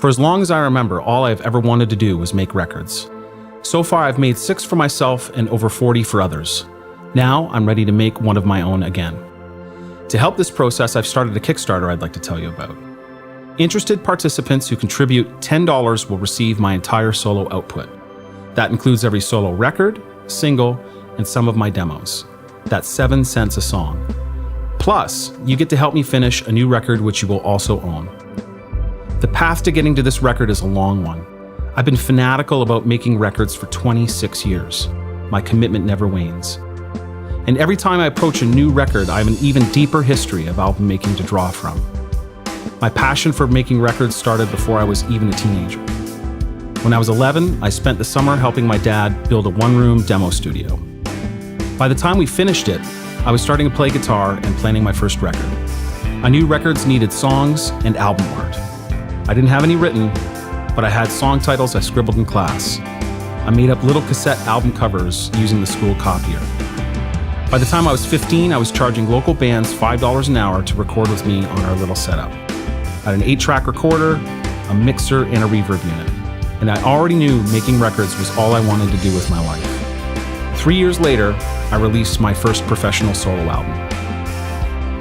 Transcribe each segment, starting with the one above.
For as long as I remember, all I've ever wanted to do was make records. So far, I've made 6 for myself and over 40 for others. Now, I'm ready to make one of my own again. To help this process, I've started a Kickstarter I'd like to tell you about. Interested participants who contribute $10 will receive my entire solo output. That includes every solo record, single, and some of my demos. That's 7 cents a song. Plus, you get to help me finish a new record which you will also own. The path to getting to this record is a long one. I've been fanatical about making records for 26 years. My commitment never wanes. And every time I approach a new record, I have an even deeper history of album making to draw from. My passion for making records started before I was even a teenager. When I was 11, I spent the summer helping my dad build a one-room demo studio. By the time we finished it, I was starting to play guitar and planning my first record. I knew records needed songs and album art. I didn't have any written, but I had song titles I scribbled in class. I made up little cassette album covers using the school copier. By the time I was 15, I was charging local bands $5 an hour to record with me on our little setup. I had an 8-track recorder, a mixer, and a reverb unit. And I already knew making records was all I wanted to do with my life. 3 years later, I released my first professional solo album.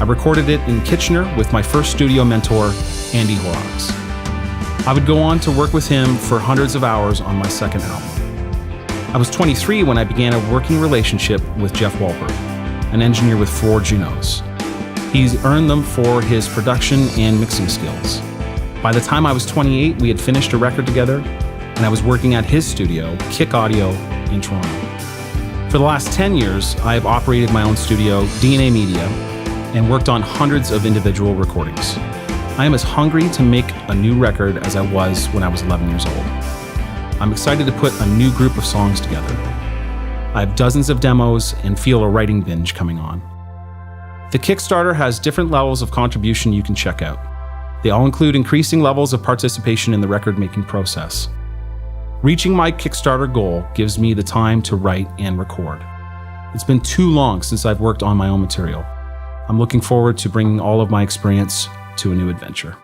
I recorded it in Kitchener with my first studio mentor, Andy Horrocks. I would go on to work with him for hundreds of hours on my second album. I was 23 when I began a working relationship with Jeff Walberg, an engineer with 4 Junos. He's earned them for his production and mixing skills. By the time I was 28, we had finished a record together, and I was working at his studio, Kick Audio, in Toronto. For the last 10 years, I have operated my own studio, DNA Media, and worked on hundreds of individual recordings. I am as hungry to make a new record as I was when I was 11 years old. I'm excited to put a new group of songs together. I have dozens of demos and feel a writing binge coming on. The Kickstarter has different levels of contribution you can check out. They all include increasing levels of participation in the record-making process. Reaching my Kickstarter goal gives me the time to write and record. It's been too long since I've worked on my own material. I'm looking forward to bringing all of my experience to a new adventure.